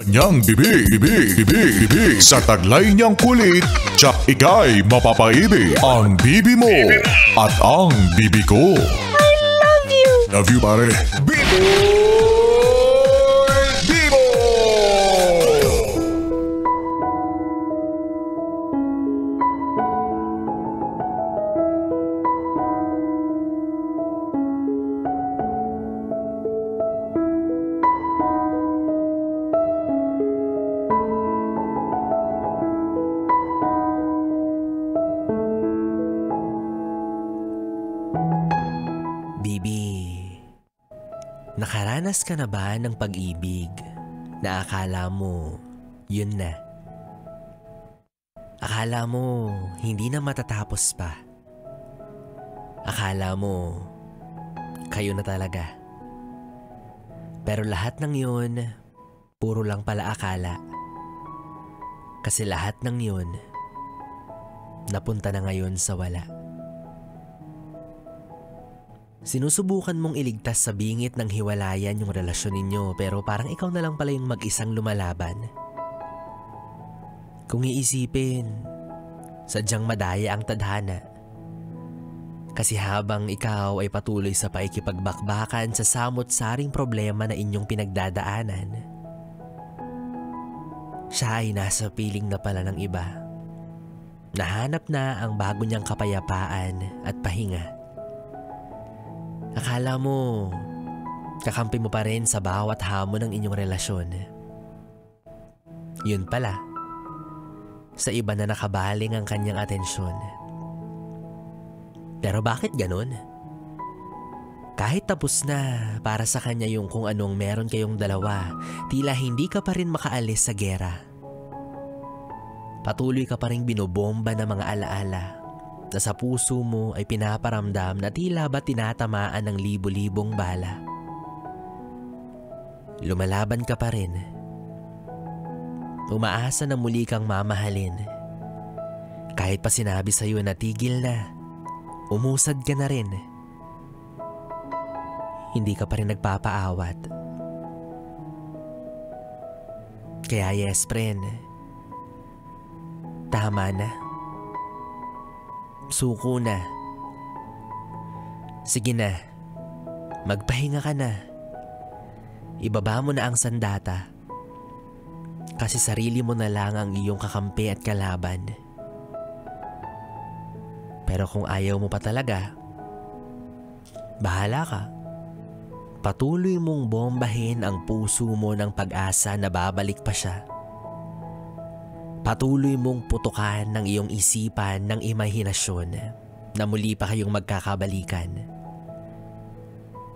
Kanyang bibi, sa taglay niyang kulit, tsak ika'y mapapaibig. Ang bibi mo at ang bibi ko. I love you! Love you, pare. Bibo! Bibo! Bibi, nakaranas ka na ba ng pag-ibig na akala mo yun na? Akala mo hindi na matatapos pa. Akala mo kayo na talaga. Pero lahat ng yun, puro lang pala akala. Kasi lahat ng yun, napunta na ngayon sa wala. Sinusubukan mong iligtas sa bingit ng hiwalayan yung relasyon ninyo, pero parang ikaw na lang pala yung mag-isang lumalaban. Kung iisipin, sadyang madaya ang tadhana. Kasi habang ikaw ay patuloy sa paikipagbakbakan sa samot-saring problema na inyong pinagdadaanan, siya ay nasa piling na pala ng iba. Nahanap na ang bago niyang kapayapaan at pahinga. Akala mo, kakampi mo pa rin sa bawat hamon ng inyong relasyon. Yun pala, sa iba na nakabaling ang kanyang atensyon. Pero bakit ganun? Kahit tapos na para sa kanya yung kung anong meron kayong dalawa, tila hindi ka pa rin makaalis sa gera. Patuloy ka pa rin binobomba ng mga alaala na sa puso mo ay pinaparamdam na tila ba tinatamaan ng libo-libong bala. Lumalaban ka pa rin. Umaasa na muli kang mamahalin. Kahit pa sinabi sa'yo na tigil na, umusad ka na rin. Hindi ka pa rin nagpapaawat. Kaya yes, friend. Tama na. Suko na. Sige na. Magpahinga ka na. Ibaba mo na ang sandata. Kasi sarili mo na lang ang iyong kakampi at kalaban. Pero kung ayaw mo pa talaga, bahala ka. Patuloy mong bombahin ang puso mo ng pag-asa na babalik pa siya. Patuloy mong putukan ng iyong isipan ng imahinasyon na muli pa kayong magkakabalikan.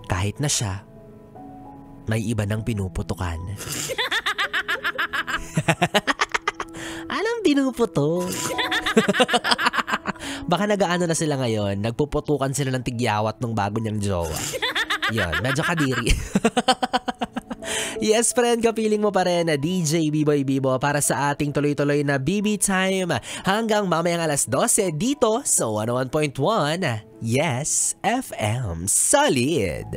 Kahit na siya, may iba nang pinuputukan. Anong pinuputok? Baka nagaano na sila ngayon, nagpuputukan sila ng tigyawat ng bago niyang jowa. Yan, medyo kadiri. Yes, friend, kapiling mo pa rin na DJ B-Boy Bibo para sa ating tuloy-tuloy na BB Time hanggang mamayang alas 12 dito sa 101.1 Yes FM Solid.